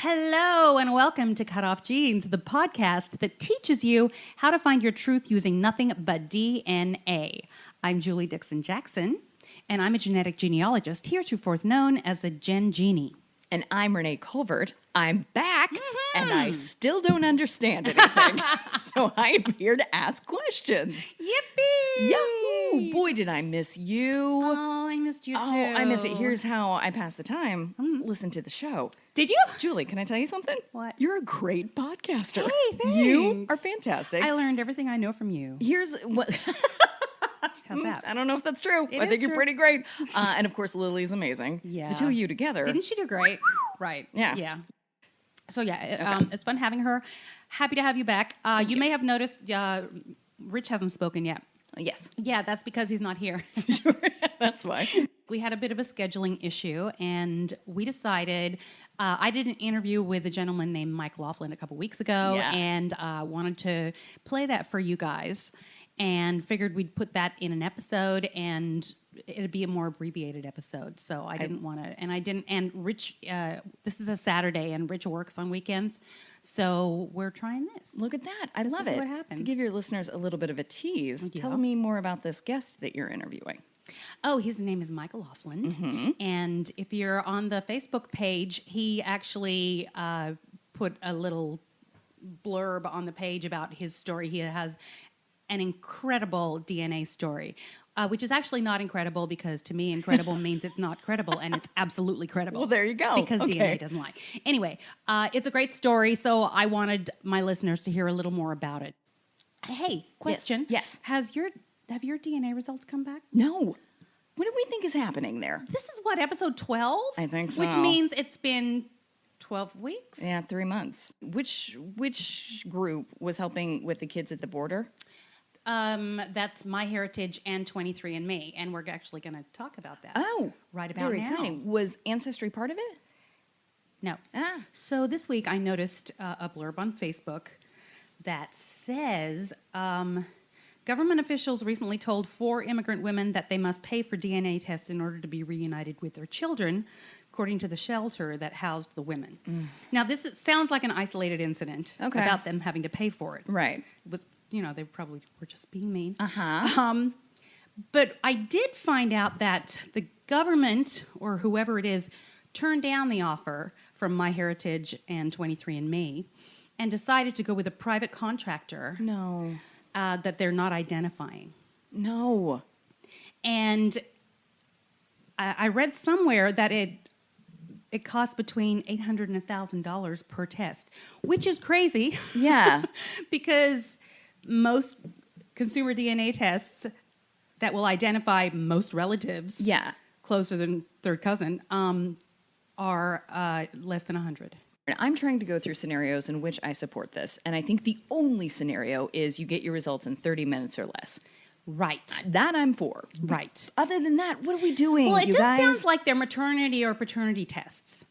Hello and welcome to Cutoff Genes, the podcast that teaches you how to find your truth using nothing but DNA. I'm Julie Dixon Jackson, and I'm a genetic genealogist, heretofore known as the Gen Genie. And I'm Renee Colvert. I'm back, and I still don't understand anything. So I'm here to ask questions. Yippee! Yahoo! Boy, did I miss you. Oh, I missed you too. Oh, I missed it. Here's how I pass the time. Listen to the show. Did you? Julie, can I tell you something? What? You're a great podcaster. Hey, thanks. You are fantastic. I learned everything I know from you. Here's what... How's that? I don't know if that's true. It I is think you're true. pretty great. And of course, Lily's amazing. Yeah. The two of you together. Didn't she do great? Right. Yeah. Yeah. So yeah, it's fun having her. Happy to have you back. You may have noticed Rich hasn't spoken yet. Yes. Yeah, that's because he's not here. Sure. That's why. We had a bit of a scheduling issue, and we decided. I did an interview with a gentleman named Mike Laughlin a couple weeks ago, Yeah. and wanted to play that for you guys, and figured we'd put that in an episode, and it'd be a more abbreviated episode. So I didn't want to, and I didn't. And Rich, this is a Saturday, and Rich works on weekends, so we're trying this. Look at that. I This love is it. what happens. To give your listeners a little bit of a tease, Yeah. tell me more about this guest that you're interviewing. Oh, his name is Michael Laughlin. And if you're on the Facebook page, he actually put a little blurb on the page about his story. He has an incredible DNA story, which is actually not incredible because to me, incredible means it's not credible, and it's absolutely credible. Well, there you go. Because Okay. DNA doesn't lie. Anyway, it's a great story, so I wanted my listeners to hear a little more about it. Hey, question. Yes. Have your DNA results come back? No. What do we think is happening there? This is what, episode 12? I think Which so. means it's been 12 weeks? Yeah, 3 months. Which group was helping with the kids at the border? That's MyHeritage and 23andMe, and we're actually going to talk about that. Oh, Right about very now. exciting. Was Ancestry part of it? No. Ah. So this week I noticed a blurb on Facebook that says, government officials recently told 4 immigrant women that they must pay for DNA tests in order to be reunited with their children, according to the shelter that housed the women. Now, sounds like an isolated incident Okay. about them having to pay for it. Right. It was, they probably were just being mean. Uh-huh. But I did find out that the government, or whoever it is, turned down the offer from MyHeritage and 23andMe and decided to go with a private contractor No. that they're not identifying. No. And I read somewhere that it costs between $800 and $1,000 per test, which is crazy. Yeah. Because most consumer DNA tests that will identify most relatives, Yeah. closer than third cousin, are less than 100. I'm trying to go through scenarios in which I support this, and I think the only scenario is you get your results in 30 minutes or less. Right. That I'm for. Right. Other than that, what are we doing, Well, it you just guys? sounds like they're maternity or paternity tests.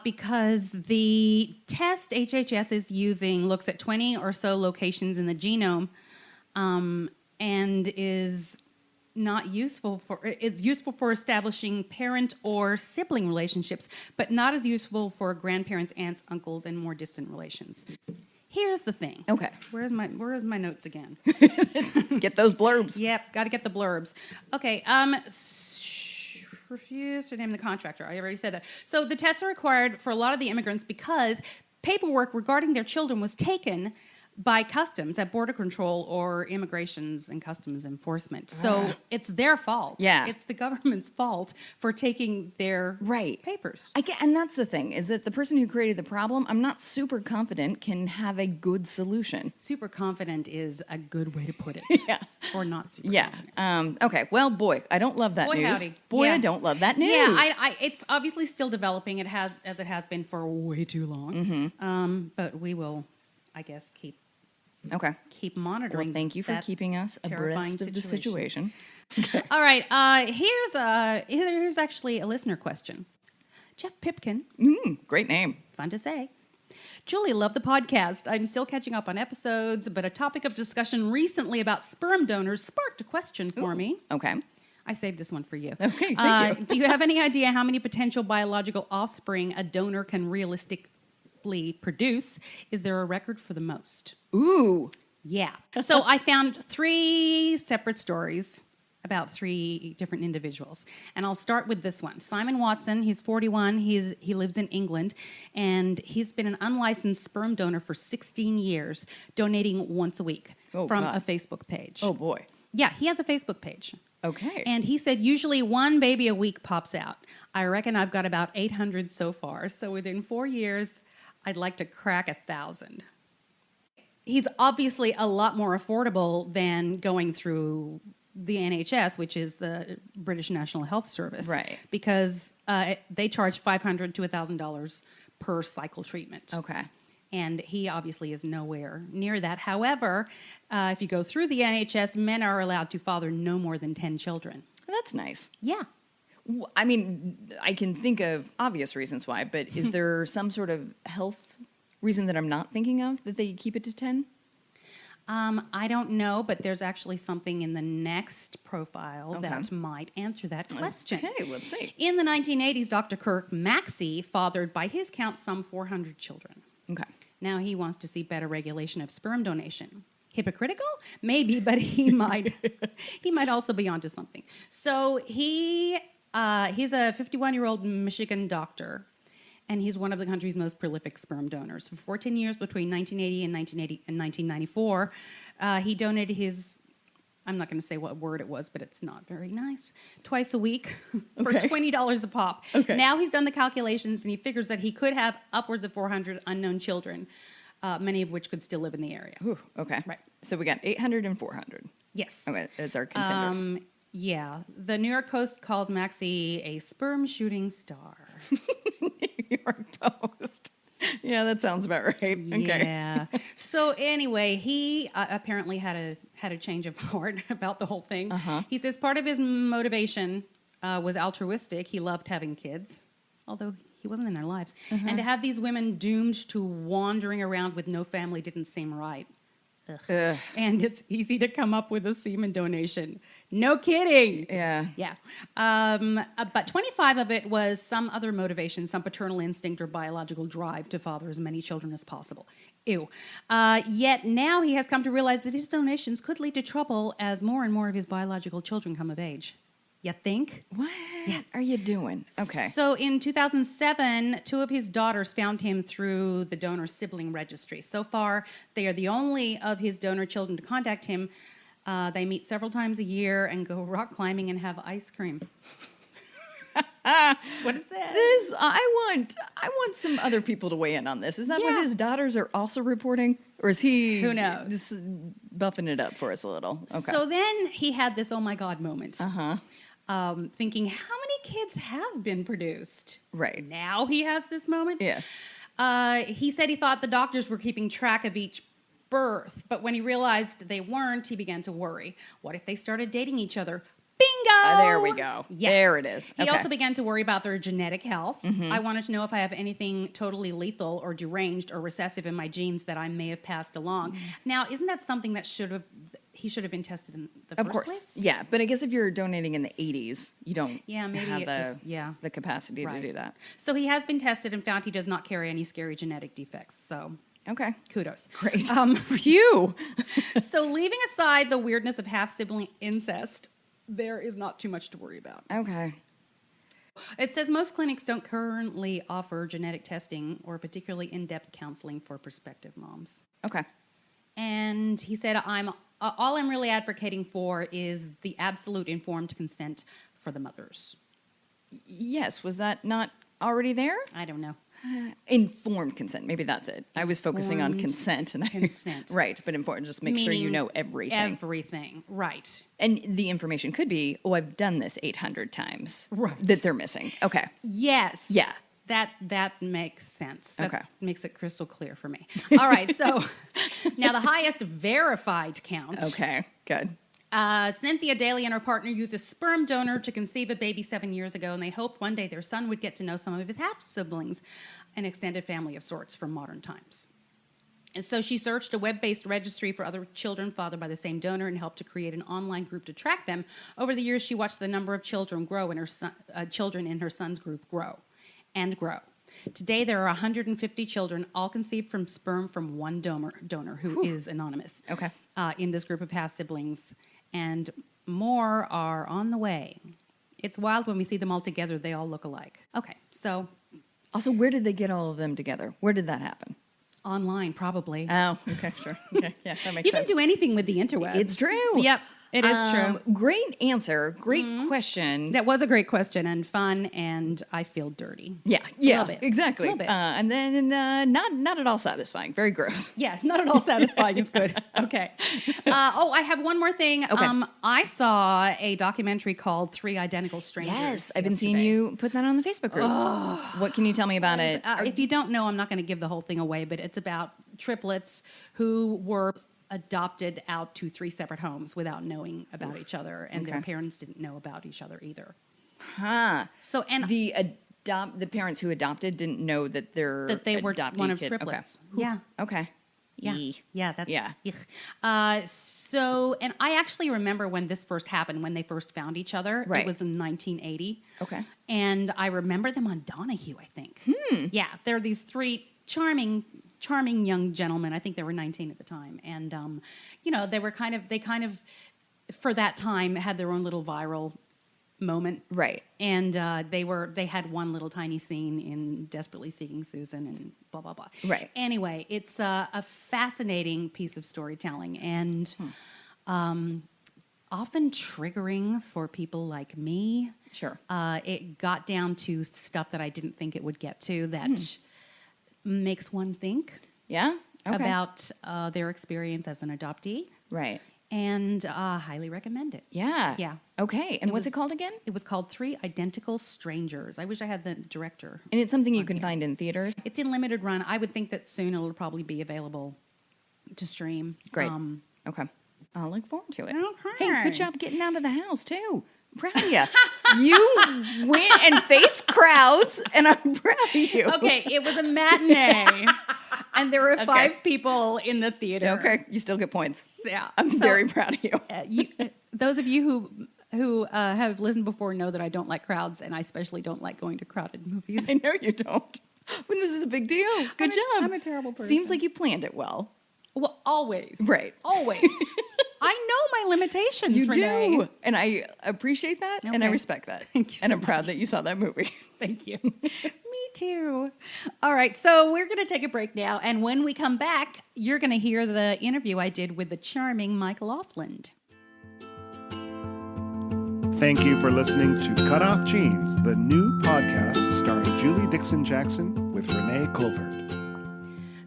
Because the test HHS is using looks at 20 or so locations in the genome, and is useful for establishing parent or sibling relationships, but not as useful for grandparents, aunts, uncles, and more distant relations. Here's the thing. Okay. Where's my notes again? Get those blurbs. Yep, got to get the blurbs. Okay, refuse to name the contractor. I already said that. So the tests are required for a lot of the immigrants because paperwork regarding their children was taken by customs at border control or immigrations and customs enforcement. So it's their fault. Yeah. It's the government's fault for taking their Right. papers. And that's the thing, is that the person who created the problem, I'm not super confident can have a good solution. Super confident is a good way to put it. Yeah. Or not super Yeah. confident. Okay. Well, boy, I don't love that Boy, news. howdy. Boy, Yeah. I don't love that news. Yeah, it's obviously still developing. It has been for way too long. But we will, I guess, keep monitoring. Well, thank you for that keeping us terrifying abreast of the situation. All right. Here's actually a listener question. Jeff Pipkin, Great name. fun to say. Julie, love the podcast. I'm still catching up on episodes, but a topic of discussion recently about sperm donors sparked a question for me. Okay. I saved this one for you. Okay, thank you. Do you have any idea how many potential biological offspring a donor can produce, is there a record for the most? Ooh. Yeah. So I found 3 separate stories about 3 different individuals. And I'll start with this one. Simon Watson, he's 41, he lives in England, and he's been an unlicensed sperm donor for 16 years, donating once a week from a Facebook page. Oh, boy. Yeah, he has a Facebook page. Okay. And he said usually 1 baby a week pops out. I reckon I've got about 800 so far. So within 4 years, I'd like to crack 1,000. He's obviously a lot more affordable than going through the NHS, which is the British National Health Service. Right. Because they charge $500 to $1,000 per cycle treatment. Okay. And he obviously is nowhere near that. However, if you go through the NHS, men are allowed to father no more than 10 children. That's nice. Yeah. I mean, I can think of obvious reasons why, but is there some sort of health reason that I'm not thinking of that they keep it to 10? I don't know, but there's actually something in the next profile Okay. that might answer that question. Okay, let's see. In the 1980s, Dr. Kirk Maxey fathered, by his count, some 400 children. Okay. Now he wants to see better regulation of sperm donation. Hypocritical? Maybe, but he might also be onto something. So he's a 51-year-old Michigan doctor, and he's one of the country's most prolific sperm donors. For 14 years, between 1980 and 1994, he donated his, I'm not going to say what word it was, but it's not very nice, twice a week for Okay. $20 a pop. Okay. Now he's done the calculations, and he figures that he could have upwards of 400 unknown children, many of which could still live in the area. Ooh, okay. Right. So we got 800 and 400. Yes. Okay, that's our contenders. Yeah. The New York Post calls Maxey a sperm shooting star. New York Post. Yeah, that sounds about right. Okay. Yeah. So anyway, he apparently had a change of heart about the whole thing. Uh-huh. He says part of his motivation was altruistic. He loved having kids, although he wasn't in their lives. And to have these women doomed to wandering around with no family didn't seem right. Ugh. And it's easy to come up with a semen donation. No kidding. Yeah. Yeah. But 25 of it was some other motivation, some paternal instinct or biological drive to father as many children as possible. Ew. Yet now he has come to realize that his donations could lead to trouble as more and more of his biological children come of age. You think? What are you doing? Okay. So in 2007, 2 of his daughters found him through the donor sibling registry. So far, they are the only of his donor children to contact him. They meet several times a year and go rock climbing and have ice cream. That's what it says. I want some other people to weigh in on this. Is that what his daughters are also reporting? Or is he Who knows? Just buffing it up for us a little? Okay. So then he had this oh my God moment. Uh-huh. Thinking, how many kids have been produced? Right. Now he has this moment. Yeah. He said he thought the doctors were keeping track of each birth, but when he realized they weren't, he began to worry. What if they started dating each other? Bingo! There we go. Yeah. There it is. He Okay. also began to worry about their genetic health. I wanted to know if I have anything totally lethal or deranged or recessive in my genes that I may have passed along. Now, isn't that something that he should have been tested in the Of first course. place? Yeah. But I guess if you're donating in the 80s, you don't Maybe have the the capacity to do that. So he has been tested and found he does not carry any scary genetic defects. So Okay. kudos. Great. Phew. So leaving aside the weirdness of half-sibling incest, there is not too much to worry about. Okay. It says most clinics don't currently offer genetic testing or particularly in-depth counseling for prospective moms. Okay. And he said, all I'm really advocating for is the absolute informed consent for the mothers. Yes. Was that not already there? I don't know. Informed consent. Maybe that's it. I was focusing on Informed consent. And consent. Right. But informed. Just make sure you Meaning know everything. Everything, right. And the information could be, oh, I've done this 800 times. Right. That they're missing. Okay. Yes. Yeah. That makes sense. That Okay. makes it crystal clear for me. All right, so now the highest verified count. Okay. Good. Cynthia Daly and her partner used a sperm donor to conceive a baby 7 years ago, and they hoped one day their son would get to know some of his half-siblings, an extended family of sorts from modern times. And so she searched a web-based registry for other children fathered by the same donor and helped to create an online group to track them. Over the years, she watched the number of children grow and children in her son's group grow and grow. Today, there are 150 children, all conceived from sperm from one donor who is anonymous. Okay. In this group of half siblings, and more are on the way. It's wild when we see them all together. They all look alike. Okay, so Also, where did they get all of them together? Where did that happen? online, probably. Oh, okay, sure. Okay, yeah, that makes You sense. can do anything with the interwebs. It's true. Yep, it is true. Great answer. Great question. That was a great question and fun, and I feel dirty. Yeah, little bit. exactly. A little bit. And then not at all satisfying. Very gross. Yeah, not at all satisfying is good. Okay. I have one more thing. Okay. I saw a documentary called Three Identical Strangers. Yes, I've been seeing yesterday. you put that on the Facebook group. What can you tell me about it? If you don't know, I'm not going to give the whole thing away, but it's about triplets who were adopted out to three separate homes without knowing about each other, and their parents didn't know about each other either. Huh. So, and The parents who adopted didn't know that they were adopted one of kid. triplets. Okay. Yeah. Okay. Yeah, Eek. yeah, that's Yeah. yuck. So, and I actually remember when this first happened, when they first found each other. Right. It was in 1980. Okay. And I remember them on Donahue, I think. Yeah, they're these three charming young gentlemen. I think they were 19 at the time, and they kind of, for that time, had their own little viral moment. Right. And they had one little tiny scene in Desperately Seeking Susan and blah, blah, blah. Right. Anyway, it's a fascinating piece of storytelling and often triggering for people like me. Sure. It got down to stuff that I didn't think it would get to that makes one think Yeah. Okay. about their experience as an adoptee. Right. And highly recommend it. Yeah. Yeah. Okay. And what's it called again? It was called Three Identical Strangers. I wish I had the director. And it's something you can find in theaters. It's in limited run. I would think that soon it'll probably be available to stream. Great. Okay. I'll look forward to it. Okay. Hey, good job getting out of the house too. I'm proud of you. You went and faced crowds, and I'm proud of you. Okay, it was a matinee, and there were 5 people in the theater. Okay, you still get points. Yeah, I'm very proud of you. Those of you who have listened before know that I don't like crowds, and I especially don't like going to crowded movies. I know you don't. When this is a big deal. Good job. I'm a terrible person. Seems like you planned it well. Well, always. Right. Always. I know my limitations, You Renee. do. And I appreciate that, and I Okay. respect that. Thank you And so I'm proud much. that you saw that movie. Thank you. Me too. All right, so we're going to take a break now, and when we come back, you're going to hear the interview I did with the charming Mike Laughlin. Thank you for listening to Cutoff Genes, the new podcast starring Julie Dixon-Jackson with Renee Colvert.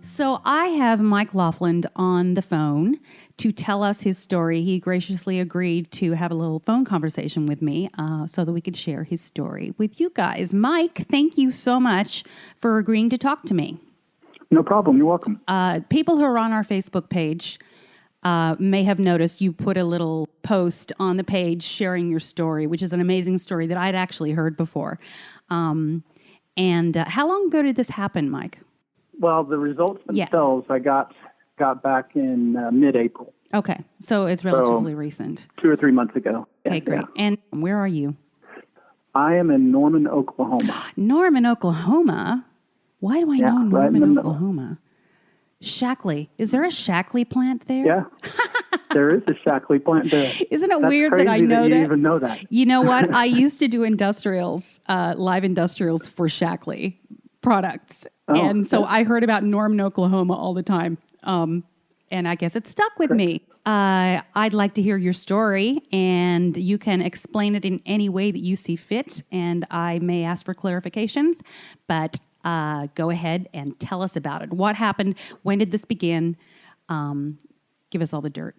So I have Mike Laughlin on the phone to tell us his story. He graciously agreed to have a little phone conversation with me so that we could share his story with you guys. Mike, thank you so much for agreeing to talk to me. No problem. You're welcome. People who are on our Facebook page may have noticed you put a little post on the page sharing your story, which is an amazing story that I'd actually heard before. And how long ago did this happen, Mike? Well, the results Yeah. themselves I got back in mid-April, Okay, so it's relatively recent. 2 or 3 months ago. Okay, Yeah, great. yeah. And where are you? I am in Norman, Oklahoma. Norman, Oklahoma? Why do I Yeah, know right in the Norman, middle. Oklahoma? Shackley. Is there a Shackley plant there? Yeah, there is a Shackley plant there. Isn't it That's weird crazy that I know you that? even know that. You know what? I used to do industrials, live industrials for Shackley products. Oh, and so yeah. I heard about Norman, Oklahoma all the time. And I guess it stuck with me. I'd like to hear your story, and you can explain it in any way that you see fit, and I may ask for clarifications, but go ahead and tell us about it. What happened? When did this begin? Give us all the dirt.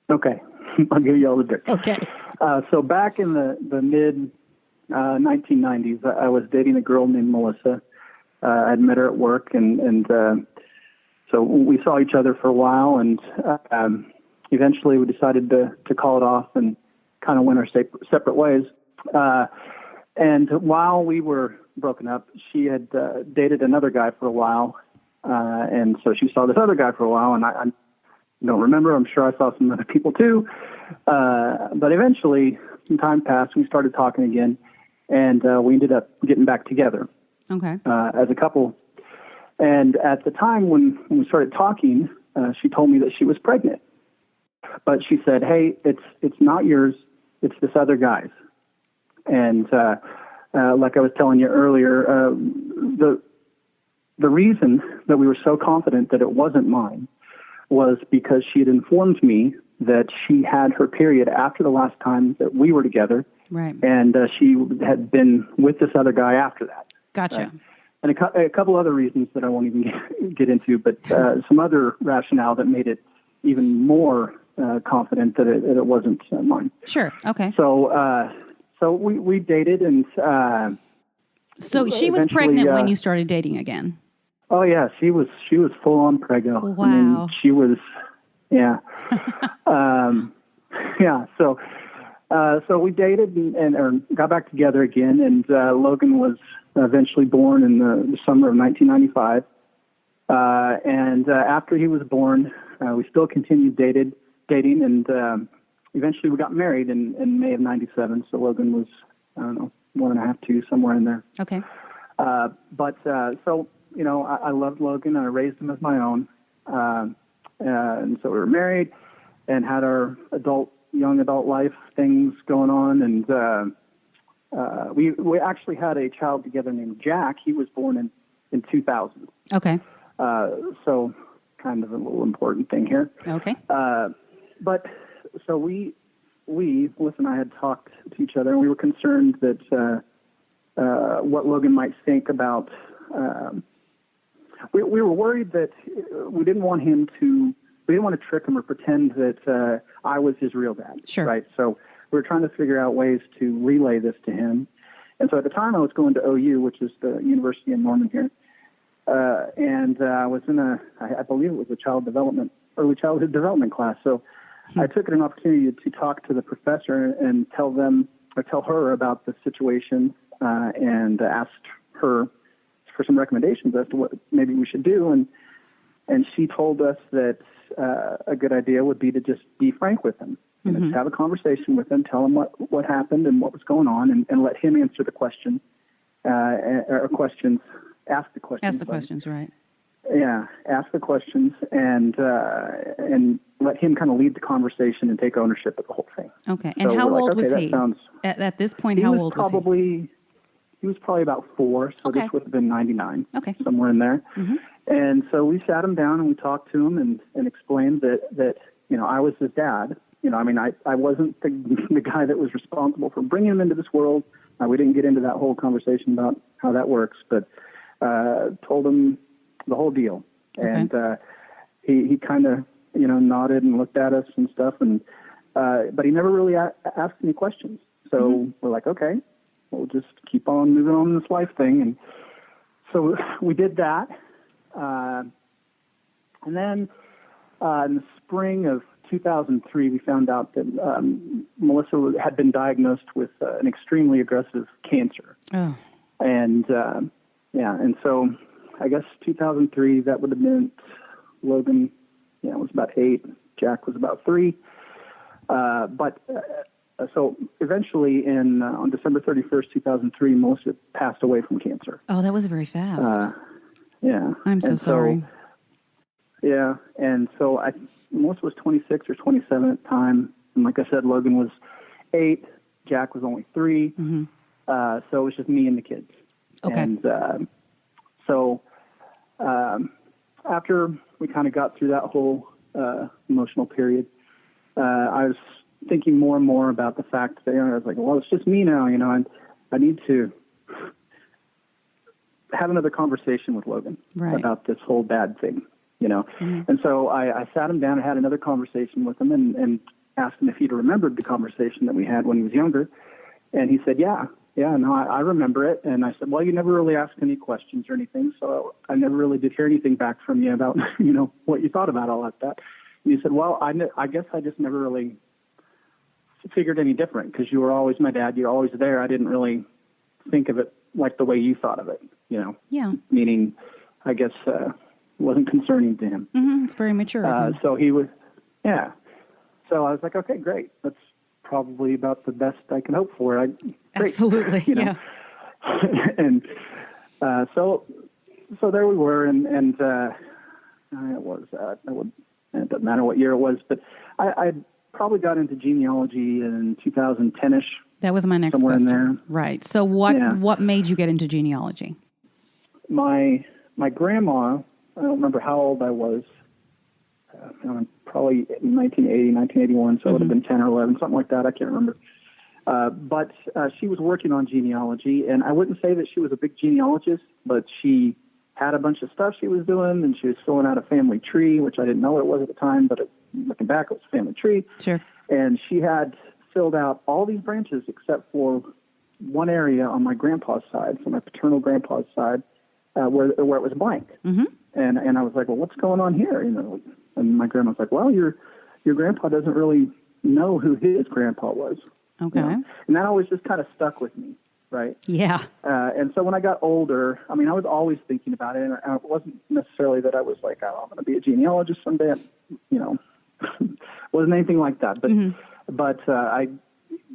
Okay, I'll give you all the dirt. Okay. So back in the mid-1990s, I was dating a girl named Melissa. I'd met her at work, and so we saw each other for a while, and eventually we decided to call it off and kind of went our separate ways. And while we were broken up, she had dated another guy for a while, and so she saw this other guy for a while, and I don't remember. I'm sure I saw some other people too. But eventually, some time passed, and we started talking again, and we ended up getting back together. Okay. as a couple. And at the time when we started talking, she told me that she was pregnant. But she said, "Hey, it's not yours. It's this other guy's." And like I was telling you earlier, the reason that we were so confident that it wasn't mine was because she had informed me that she had her period after the last time that we were together. Right. And she had been with this other guy after that. Gotcha. Right? And a couple other reasons that I won't even get into, but some other rationale that made it even more confident that it wasn't mine. Sure. Okay. So we dated, and so she was pregnant when you started dating again. Oh yeah, she was full on preggo. Wow. I mean, she was, yeah, yeah. So we dated and got back together again, and Logan was eventually born in the summer of 1995. And after he was born, we still continued dating, and eventually we got married in May of '97. So Logan was, I don't know, 1.5, 2, somewhere in there. Okay. So you know, I loved Logan, and I raised him as my own. And so we were married and had our young adult life things going on, and we actually had a child together named Jack. He was born in 2000. Okay. So kind of a little important thing here. Okay. But so we Melissa and I had talked to each other, and we were concerned that what Logan might think about. We were worried that we didn't want to trick him or pretend that I was his real dad. Sure. Right. So we were trying to figure out ways to relay this to him. And so at the time I was going to OU, which is the university in Norman here. And I was in I believe it was a early childhood development class. So I took it an opportunity to talk to the professor and tell her about the situation, and asked her for some recommendations as to what maybe we should do. And she told us that a good idea would be to just be frank with him. You know, just have a conversation with him, tell him what happened and what was going on, and let him answer the question, or questions, ask the questions. Ask the questions, right. Yeah, ask the questions, and let him kind of lead the conversation and take ownership of the whole thing. Okay, and so how old was okay, he? At this point, how old was he? He was probably about 4, so Okay. this would have been 99, somewhere in there. And so we sat him down and we talked to him and explained that you know, I was his dad. You know, I mean, I wasn't the guy that was responsible for bringing him into this world. We didn't get into that whole conversation about how that works, but told him the whole deal. Okay. And he kind of, you know, nodded and looked at us and stuff, and but he never really asked any questions. So we're like, okay, we'll just keep on moving on in this life thing. And so we did that. And then in the spring of 2003, we found out that Melissa had been diagnosed with an extremely aggressive cancer. Oh. And, and so I guess 2003, that would have meant Logan, was about 8. Jack was about 3. So eventually on December 31st, 2003, Melissa passed away from cancer. Oh, that was very fast. Yeah. I'm so sorry. Yeah. And so Melissa was 26 or 27 at the time. And like I said, Logan was 8. Jack was only 3. So it was just me and the kids. Okay. And so after we kind of got through that whole emotional period, I was thinking more and more about the fact that, I was like, well, it's just me now, and I need to have another conversation with Logan about this whole dad thing, And so I sat him down and had another conversation with him and asked him if he'd remembered the conversation that we had when he was younger. And he said, yeah, no, I remember it. And I said, well, you never really asked any questions or anything, so I never really did hear anything back from you about, what you thought about all that. And he said, well, I guess I just never really figured any different because you were always my dad. You're always there. I didn't really think of it like the way you thought of it, Yeah. Meaning, I guess, wasn't concerning to him. It's very mature. So he was, So I was like, okay, great. That's probably about the best I can hope for. Great. Absolutely, yeah. And So there we were, and it doesn't matter what year it was, but I probably got into genealogy in 2010-ish. That was my next somewhere question. in there. Right. So what made you get into genealogy? My grandma, I don't remember how old I was. Probably 1980, 1981, so it would have been 10 or 11, something like that. I can't remember. But she was working on genealogy, and I wouldn't say that she was a big genealogist, but she had a bunch of stuff she was doing, and she was filling out a family tree, which I didn't know what it was at the time, but looking back, it was a family tree. Sure. And she had filled out all these branches except for one area on my grandpa's side, so my paternal grandpa's side, where it was blank. Mm-hmm. And I was like, well, what's going on here? And my grandma was like, well, your grandpa doesn't really know who his grandpa was. Okay. And that always just kind of stuck with me, right? Yeah. And so when I got older, I was always thinking about it, and it wasn't necessarily that I was like, oh, I'm going to be a genealogist someday. Wasn't anything like that. But I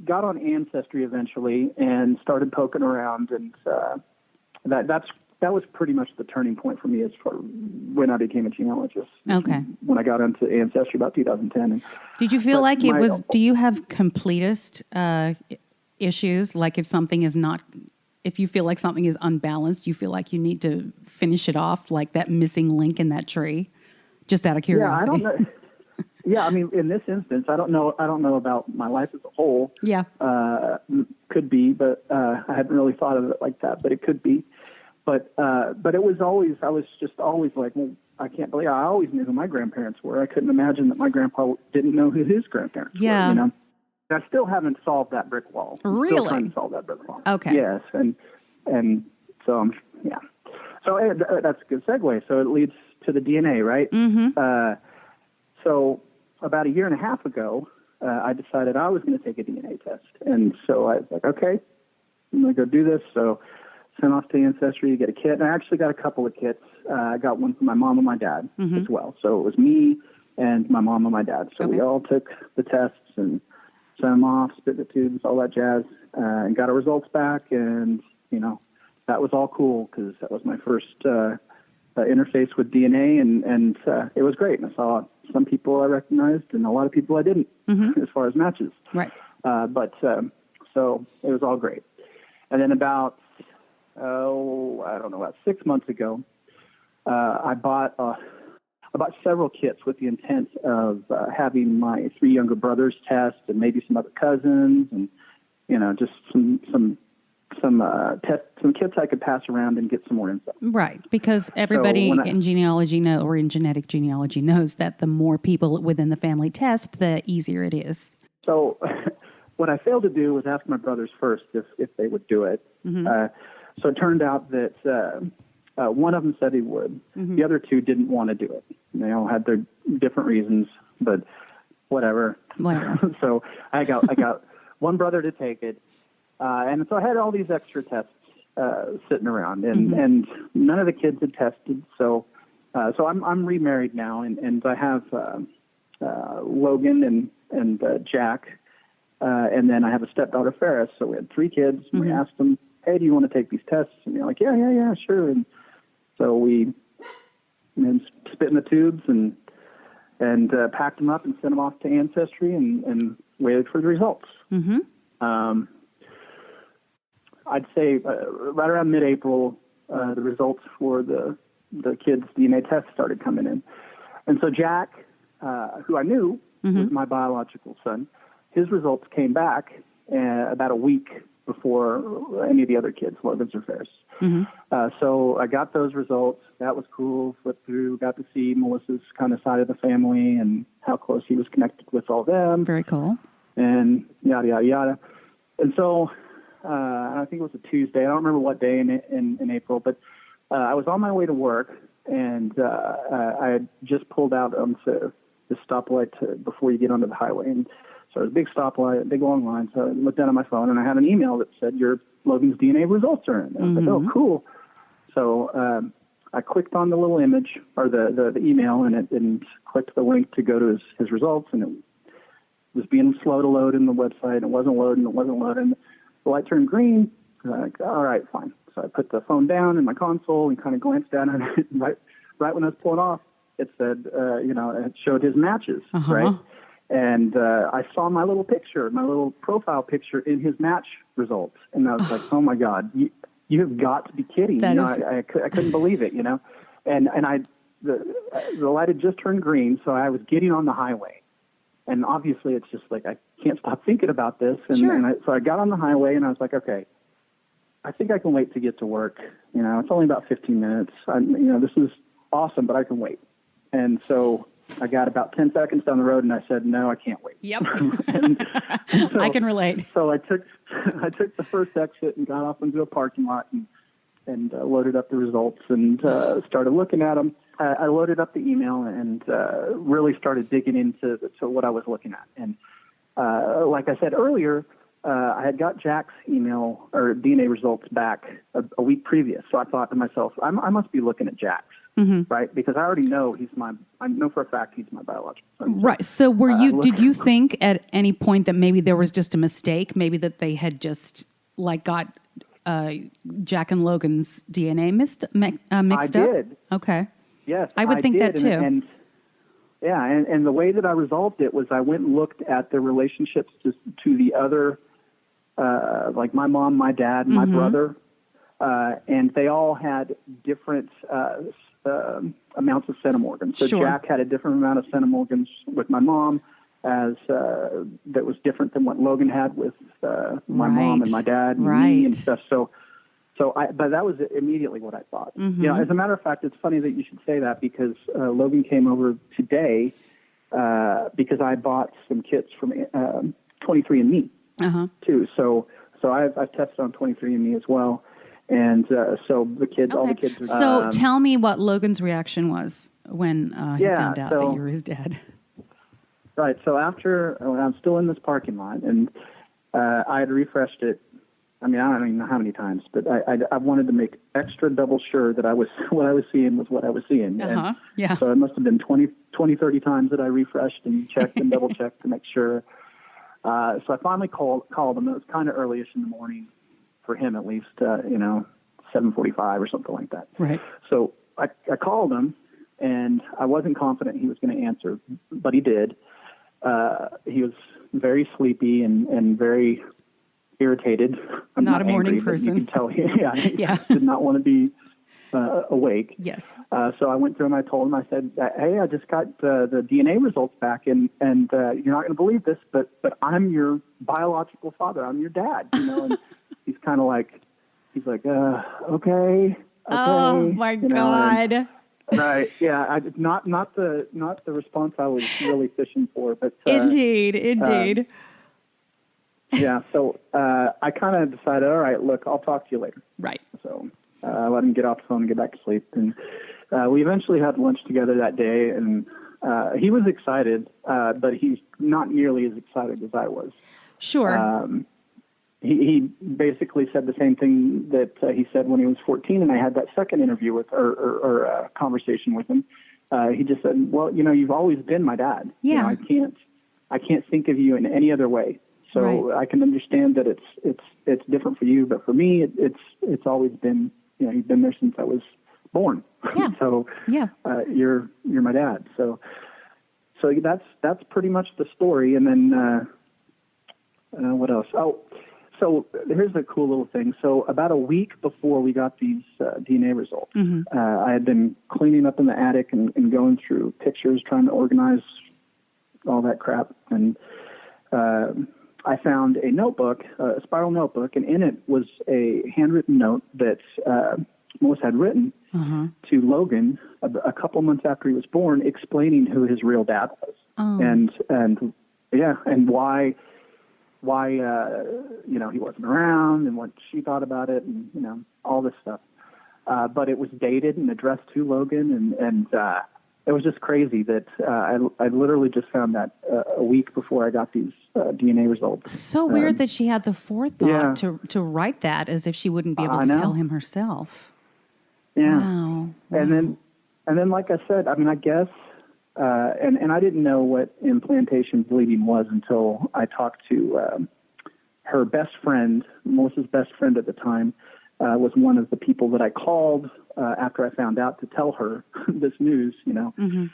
got on Ancestry eventually and started poking around, and that was pretty much the turning point for me as far when I became a genealogist. Okay. When I got into Ancestry about 2010. Did you feel like it was, do you have completist issues? Like if you feel like something is unbalanced, you feel like you need to finish it off, like that missing link in that tree? Just out of curiosity. Yeah, I don't know. Yeah, in this instance, I don't know about my life as a whole. Yeah. Could be, but I hadn't really thought of it like that, but it could be. But it was always, I was just always like, well, I can't believe, I always knew who my grandparents were. I couldn't imagine that my grandpa didn't know who his grandparents were, I still haven't solved that brick wall. Really? Still trying to solve that brick wall. Okay. Yes, and so, yeah. So that's a good segue. So it leads to the DNA, right? Mm-hmm. So about a year and a half ago, I decided I was going to take a DNA test. And so I was like, okay, I'm going to go do this. So sent off to Ancestry to get a kit. And I actually got a couple of kits. I got one for my mom and my dad as well. So it was me and my mom and my dad. So we all took the tests and sent them off, spit the tubes, all that jazz, and got our results back. And, that was all cool because that was my first interface with DNA. And it was great. And I saw some people I recognized and a lot of people I didn't as far as matches. Right. So it was all great. And then about 6 months ago, I bought several kits with the intent of having my 3 younger brothers test and maybe some other cousins and, just some kits I could pass around and get some more info. Right, because everybody in genealogy or in genetic genealogy knows that the more people within the family test, the easier it is. So what I failed to do was ask my brothers first if they would do it. So it turned out that one of them said he would. The other 2 didn't want to do it. They all had their different reasons, but whatever. So I got one brother to take it. And so I had all these extra tests sitting around, and none of the kids had tested. So I'm remarried now, and I have Logan and Jack, and then I have a stepdaughter, Ferris. So we had 3 kids. We asked them, hey, do you want to take these tests? And they're like, yeah, sure. And so we spit in the tubes and packed them up and sent them off to Ancestry and waited for the results. I'd say right around mid-April, the results for the kids' DNA tests started coming in. And so Jack, who I knew was my biological son, his results came back about a week before any of the other kids, Logan's or Ferris. So I got those results. That was cool. Flipped through, got to see Melissa's kind of side of the family and how close he was connected with all them. Very cool. And yada, yada, yada. And so I think it was a Tuesday. I don't remember what day in April, but I was on my way to work, and I had just pulled out onto the stoplight before you get onto the highway. And so it was a big stoplight, a big long line. So I looked down at my phone, and I had an email that said, your Logan's DNA results are in. And I was like, oh, cool. So I clicked on the little image, or the email, and clicked the link to go to his results, and it was being slow to load in the website. It wasn't loading. The light turned green, I'm like, all right, fine. So I put the phone down in my console and kind of glanced down at it. And right when I was pulling off, it said, it showed his matches, right? And I saw my little profile picture in his match results. And I was like, oh my God, you have got to be kidding. I couldn't believe it, And the light had just turned green, so I was getting on the highway. And obviously it's just like, I can't stop thinking about this. And, so I got on the highway and I was like, okay, I think I can wait to get to work. It's only about 15 minutes. This is awesome, but I can wait. And so I got about 10 seconds down the road and I said, no, I can't wait. Yep. So, I can relate. So I took the first exit and got off into a parking lot and loaded up the results and started looking at them. I loaded up the email and really started digging into what I was looking at. And like I said earlier, I had got Jack's email or DNA results back a week previous. So I thought to myself, I must be looking at Jack's, right? Because I already know I know for a fact he's my biological son. Right. So did you think at any point that maybe there was just a mistake? Maybe that they had just got Jack and Logan's DNA mixed up? I did. Okay. Yes, I would think that too. And the way that I resolved it was I went and looked at the relationships to the other, like my mom, my dad, my brother, and they all had different amounts of centimorgans. So Jack had a different amount of centimorgans with my mom, that was different than what Logan had with my mom and my dad and me and stuff. But that was immediately what I thought. As a matter of fact, it's funny that you should say that because Logan came over today because I bought some kits from 23andMe too. So I've tested on 23andMe as well, and so all the kids are. So tell me what Logan's reaction was when he found out that you were his dad. Right. So when I'm still in this parking lot, and I had refreshed it. I mean, I don't even know how many times, but I wanted to make extra double sure that what I was seeing was what I was seeing. Yeah. So it must have been 20, 30 times that I refreshed and checked and double checked to make sure. So I finally called him. It was kind of early-ish in the morning for him, at least, 7:45 or something like that. Right. So I called him, and I wasn't confident he was going to answer, but he did. He was very sleepy and very irritated. I'm not a morning angry, person. You can tell. He did not want to be awake. Yes. So I went through and I told him, I said, hey, I just got the DNA results back, and you're not going to believe this, but I'm your biological father. I'm your dad. And he's kind of like, okay. Oh my God. Right. Yeah. Not the response I was really fishing for, but Indeed. Yeah. So I kind of decided, all right, look, I'll talk to you later. Right. So I let him get off the phone and get back to sleep, and we eventually had lunch together that day, and he was excited, but he's not nearly as excited as I was. Sure. He basically said the same thing that he said when he was 14, and I had that second interview with or conversation with him. He just said, "Well, you've always been my dad. Yeah. I can't think of you in any other way. So I can understand that it's different for you, but for me, it's always been you've been there since I was born. Yeah. So you're my dad. So that's pretty much the story. And then what else? Oh. So here's a cool little thing. So about a week before we got these DNA results, I had been cleaning up in the attic and going through pictures, trying to organize all that crap. And I found a notebook, a spiral notebook, and in it was a handwritten note that Melissa had written to Logan a couple months after he was born, explaining who his real dad was, and why he wasn't around and what she thought about it, and all this stuff. But it was dated and addressed to Logan, and it was just crazy that I literally just found that a week before I got these DNA results. So weird that she had the forethought to write that as if she wouldn't be able to tell him herself. Yeah. Wow. And then, like I said, I mean, I guess, and I didn't know what implantation bleeding was until I talked to her best friend, Melissa's best friend at the time, was one of the people that I called after I found out to tell her this news, Mm-hmm.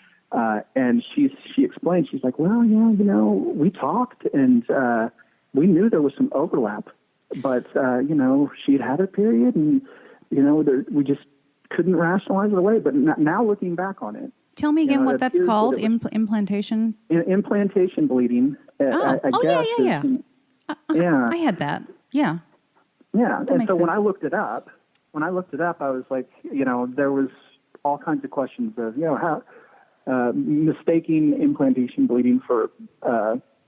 And she explained, she's like, well, yeah, we talked and we knew there was some overlap, but, she'd had a period and, we just couldn't rationalize it away. But now looking back on it. Tell me again what that's called, that implantation? Implantation bleeding. I guess yeah. I had that. Yeah. Yeah. That And makes so when sense. I looked it up, I was like, there was all kinds of questions of, how mistaking implantation bleeding for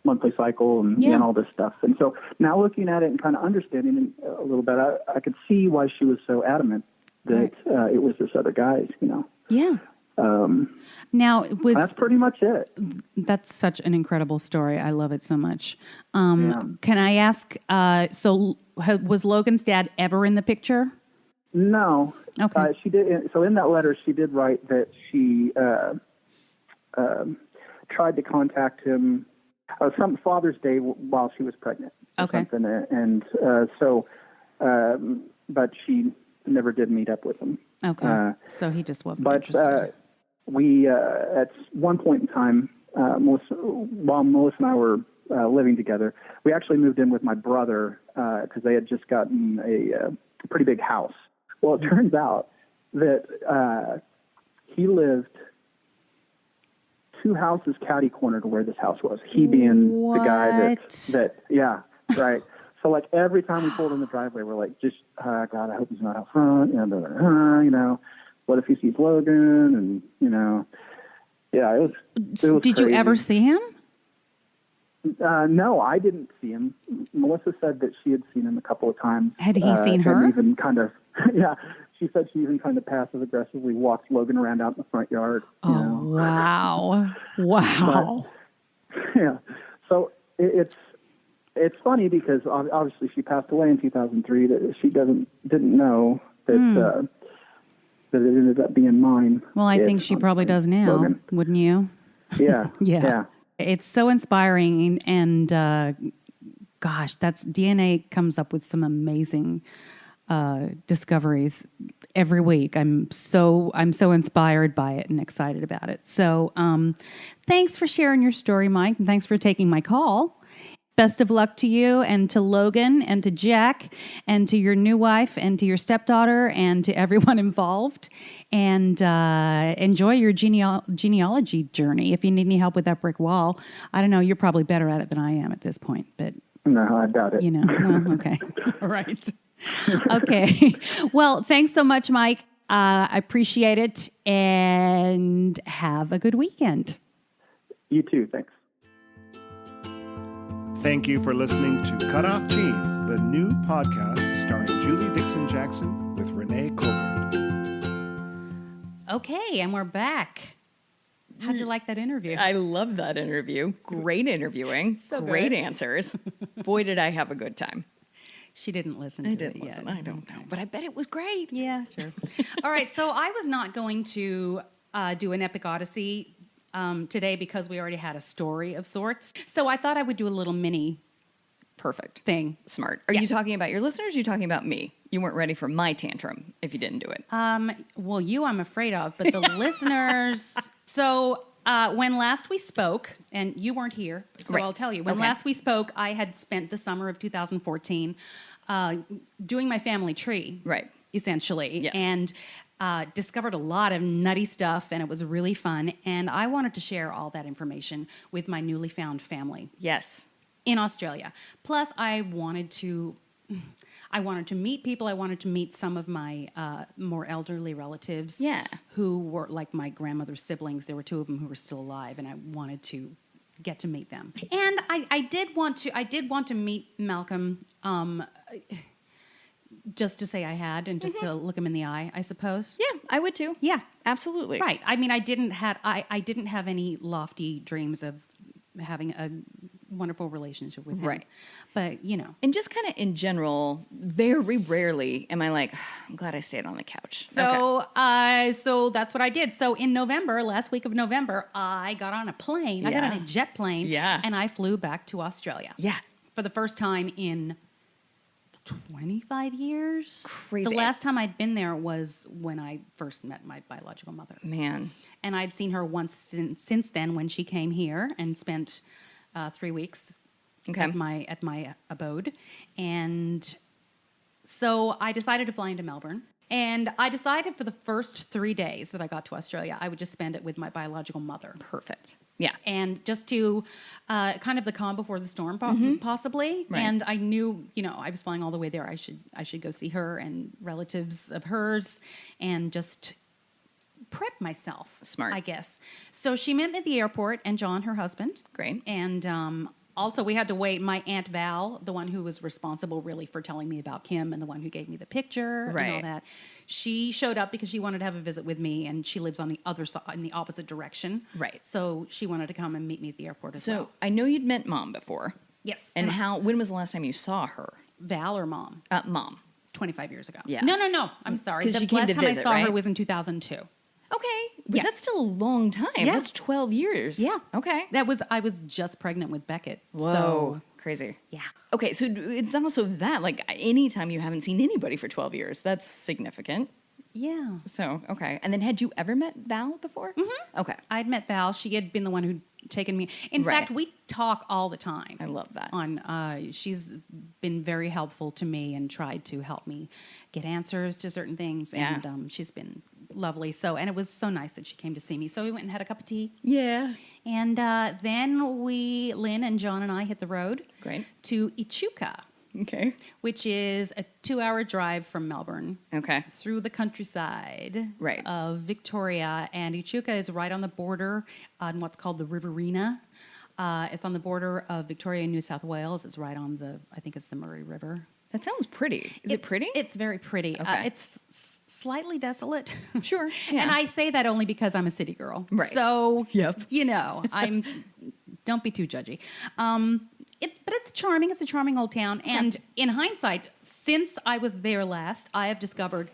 monthly cycle and all this stuff. And so now looking at it and kind of understanding it a little bit, I could see why she was so adamant that it was this other guy's, Yeah. Now, that's pretty much it. That's such an incredible story. I love it so much. Can I ask, was Logan's dad ever in the picture? No. Okay. She did. So in that letter, she did write that she tried to contact him some Father's Day while she was pregnant. Okay. And but she never did meet up with him. Okay. So he just wasn't but interested. We at one point in time, while Melissa and I were living together, we actually moved in with my brother because they had just gotten a pretty big house. Well, it turns out that he lived 2 houses catty corner to where this house was. He being the guy that right. So like every time we pulled in the driveway, we're like, just God, I hope he's not out front. What if he sees Logan? And yeah, it was. Did you ever see him? No, I didn't see him. Melissa said that she had seen him a couple of times. Had he seen her? And even kind of, she said she even kind of passive aggressively walked Logan around out in the front yard. Wow. Wow. But, yeah. So it's funny because obviously she passed away in 2003. That she didn't know that that it ended up being mine. Well, I think she probably does now, Logan. Wouldn't you? Yeah. Yeah. It's so inspiring, and gosh, DNA comes up with some amazing discoveries every week. I'm so inspired by it and excited about it. So, thanks for sharing your story, Mike, and thanks for taking my call. Best of luck to you and to Logan and to Jack and to your new wife and to your stepdaughter and to everyone involved. And enjoy your genealogy journey. If you need any help with that brick wall, I don't know, you're probably better at it than I am at this point. But no, I doubt it. Well, okay. All right. Okay. Well, thanks so much, Mike. I appreciate it. And have a good weekend. You too. Thanks. Thank you for listening to Cutoff Genes, the new podcast starring Julie Dixon Jackson with Renee Colvert. Okay, and we're back. How'd you like that interview? I love that interview. Great interviewing. So great good. answers. Boy, did I have a good time. She didn't listen to I it didn't yet. listen. I don't know, but I bet it was great. Yeah, sure. All right, so I was not going to do an Epic Odyssey today because we already had a story of sorts. So I thought I would do a little mini Perfect. thing. Smart. Are you talking about your listeners or are you talking about me? You weren't ready for my tantrum if you didn't do it. Well, you I'm afraid of, but the listeners... So when last we spoke, and you weren't here, so Right. I'll tell you. When Okay. last we spoke, I had spent the summer of 2014 doing my family tree. Right. Essentially. Yes. And discovered a lot of nutty stuff, and it was really fun. And I wanted to share all that information with my newly found family Yes. in Australia. Plus, I wanted to meet people. I wanted to meet some of my more elderly relatives. Yeah. Who were like my grandmother's siblings. There were 2 of them who were still alive, and I wanted to get to meet them. And I did want to meet Malcolm. Just to say I had, and just to look him in the eye, I suppose. Yeah, I would too. Yeah, Absolutely. right. I mean, I didn't have any lofty dreams of having a wonderful relationship with him. Right. But, you know. And just kind of in general, very rarely am I like, I'm glad I stayed on the couch. So, so that's what I did. So in November, last week of November, I got on a plane. I got on a jet plane. Yeah. And I flew back to Australia. Yeah. for the first time in 25 years. Crazy. The last time I'd been there was when I first met my biological mother. Man. And I'd seen her once since then when she came here and spent 3 weeks at my abode. And so I decided to fly into Melbourne. And I decided for the first 3 days that I got to Australia, I would just spend it with my biological mother. Perfect. Yeah. And just to kind of the calm before the storm, possibly. Right. And I knew, I was flying all the way there. I should go see her and relatives of hers and just prep myself. Smart. I guess. So she met me at the airport, and John, her husband. Great. And also, we had to wait. My Aunt Val, the one who was responsible really for telling me about Kim and the one who gave me the picture and all that, she showed up because she wanted to have a visit with me, and she lives on the other side, in the opposite direction. Right. So she wanted to come and meet me at the airport as well. So I know you'd met Mom before. Yes. And when was the last time you saw her? Val or Mom? Mom. 25 years ago. Yeah. No. I'm sorry. 'Cause The she came last to time visit, I saw her right? was in 2002. Okay. But Yeah. that's still a long time. Yeah. That's 12 years. Yeah. Okay. I was just pregnant with Beckett. Whoa. So, Crazy. yeah. Okay, so it's also that, like, anytime you haven't seen anybody for 12 years, that's significant. Yeah. So, okay. And then had you ever met Val before? Mm-hmm. Okay. I'd met Val. She had been the one who'd taken me. In Right. fact, we talk all the time. I love that. She's been very helpful to me and tried to help me get answers to certain things. Yeah. And she's been lovely. And it was so nice that she came to see me. So we went and had a cup of tea. Yeah. And then Lynn and John and I hit the road. Great. To Echuca, Okay. which is a 2-hour drive from Melbourne. Okay. Through the countryside Right. of Victoria. And Echuca is right on the border on what's called the Riverina. It's on the border of Victoria and New South Wales. It's right on I think it's the Murray River. That sounds pretty. Is it pretty? It's very pretty. Okay. It's slightly desolate. Sure. Yeah. And I say that only because I'm a city girl. Right. So, Yep. don't be too judgy. But it's charming. It's a charming old town. And in hindsight, since I was there last, I have discovered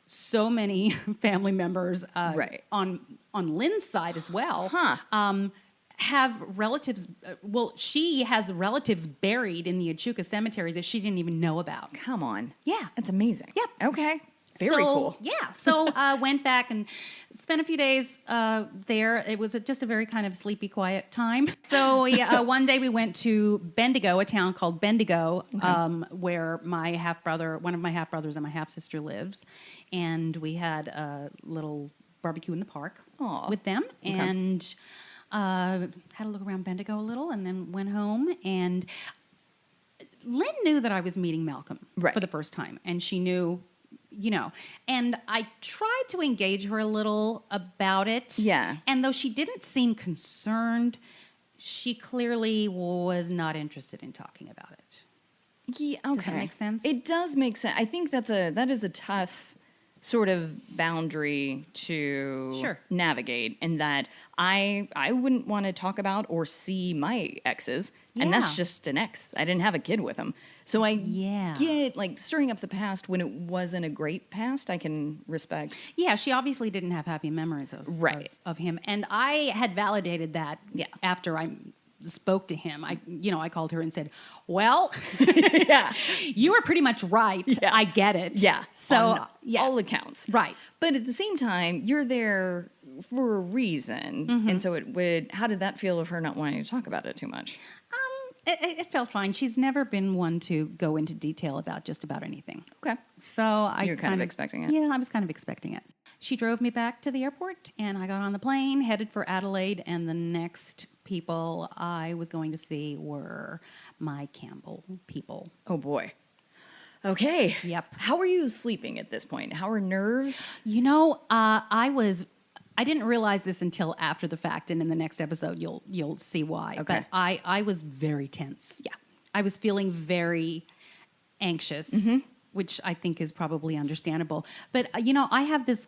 so many family members Right. on Lynn's side as well. Huh. Have relatives. She has relatives buried in the Echuca cemetery that she didn't even know about. Come on. Yeah. That's amazing. Yep. Okay. Very cool. Yeah. So went back and spent a few days there. It was just a very kind of sleepy, quiet time. So one day we went to Bendigo, a town called Bendigo, where one of my half brothers and my half sister lives, and we had a little barbecue in the park with them, and had a look around Bendigo a little, and then went home. And Lynn knew that I was meeting Malcolm for the first time, and she knew. And I tried to engage her a little about it. Yeah. And though she didn't seem concerned, she clearly was not interested in talking about it. Yeah, okay. Does that make sense? It does make sense. I think that is a tough sort of boundary to navigate, and that I wouldn't want to talk about or see my exes, and that's just an ex. I didn't have a kid with him. So I get, like, stirring up the past when it wasn't a great past, I can respect. Yeah, she obviously didn't have happy memories of him, and I had validated that after I spoke to him. I called her and said, well, you were pretty much right. Yeah. I get it. Yeah. So, on all accounts. Right. But at the same time, you're there for a reason. Mm-hmm. And so how did that feel of her not wanting to talk about it too much? It felt fine. She's never been one to go into detail about just about anything. Okay. So You're kind of expecting it. Yeah, I was kind of expecting it. She drove me back to the airport, and I got on the plane, headed for Adelaide, and the next people I was going to see were my Campbell people. Oh, boy. Okay. Yep. How are you sleeping at this point? How are nerves? I didn't realize this until after the fact, and in the next episode you'll see why. Okay. But I was very tense. Yeah. I was feeling very anxious, which I think is probably understandable. But I have this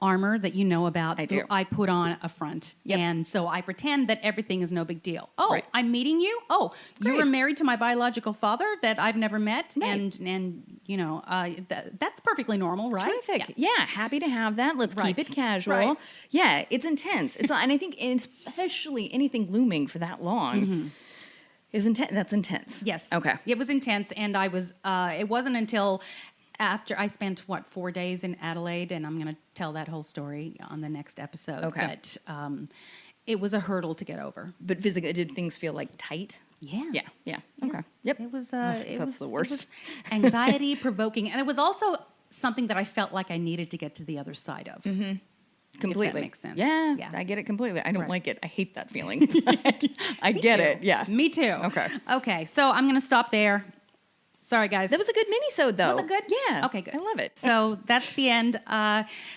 armor that you know about. I do. I put on a front. Yep. And so I pretend that everything is no big deal. Oh, Right. I'm meeting you? Oh, Great. you were married to my biological father that I've never met? Right. And that's perfectly normal, right? Terrific. Yeah. Happy to have that. Let's Right. keep it casual. Right. Yeah, it's intense. And I think especially anything looming for that long. Is intense. That's intense. Yes. Okay. It was intense, and I was. It wasn't until after I spent 4 days in Adelaide, and I'm going to tell that whole story on the next episode. Okay. But it was a hurdle to get over. But physically, did things feel like tight? Yeah. Yeah. Okay. Yep. It was. That's the worst. It was anxiety provoking, and it was also something that I felt like I needed to get to the other side of. Mm-hmm. Completely. If that makes sense. Yeah, I get it completely. I don't like it. I hate that feeling. I get it. Yeah. Me too. Okay. So I'm going to stop there. Sorry, guys. That was a good mini-sode, though. Was it good? Yeah. Okay, good. I love it. So that's the end.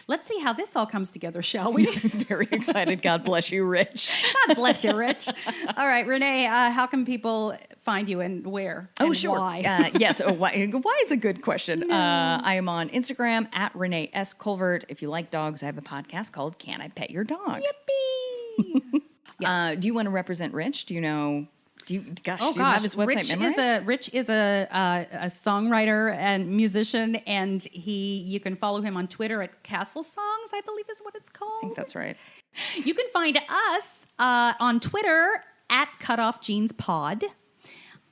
Let's see how this all comes together, shall we? Very excited. God bless you, Rich. God bless you, Rich. All right, Renee, how can people find you and where? Oh, and sure. Why? Yes. Why is a good question. I am on Instagram at Renee S. Colvert. If you like dogs, I have a podcast called Can I Pet Your Dog? Yippee! Yes. Do you want to represent Rich? Do you know... Do you have his website memorized? Rich is a songwriter and musician, and you can follow him on Twitter at Castle Songs, I believe is what it's called. I think that's right. You can find us on Twitter at Cutoff Jeans Pod,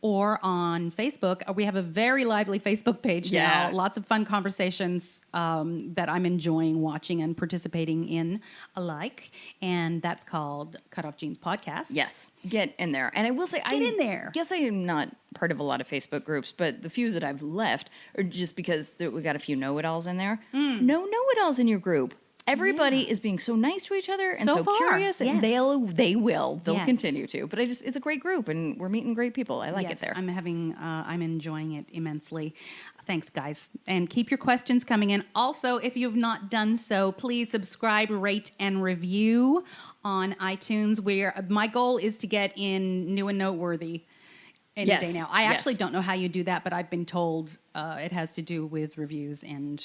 or on Facebook. We have a very lively Facebook page now. Lots of fun conversations that I'm enjoying watching and participating in alike. And that's called Cutoff Jeans Podcast. Yes. Get in there. And I will say, Get in there. Guess I am not part of a lot of Facebook groups, but the few that I've left are just because we got a few know-it-alls in there. No know-it-alls in your group. Everybody is being so nice to each other and so curious, and they'll continue to. But it's a great group, and we're meeting great people. I like it there. I'm enjoying it immensely. Thanks, guys, and keep your questions coming in. Also, if you've not done so, please subscribe, rate, and review on iTunes. My goal is to get in new and noteworthy any day now. I actually don't know how you do that, but I've been told it has to do with reviews and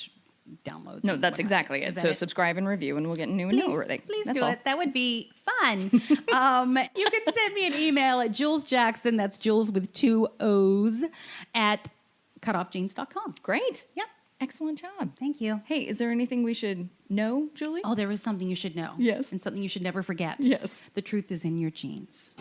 downloads. No, that's exactly it. So subscribe and review, and we'll get new and noteworthy. Please do it. That would be fun. You can send me an email at Jules Jackson, that's Jules with 2 O's, at cutoffjeans.com. Great. Yep. Excellent job. Thank you. Hey, is there anything we should know, Julie? Oh, there is something you should know. Yes. And something you should never forget. Yes. The truth is in your jeans.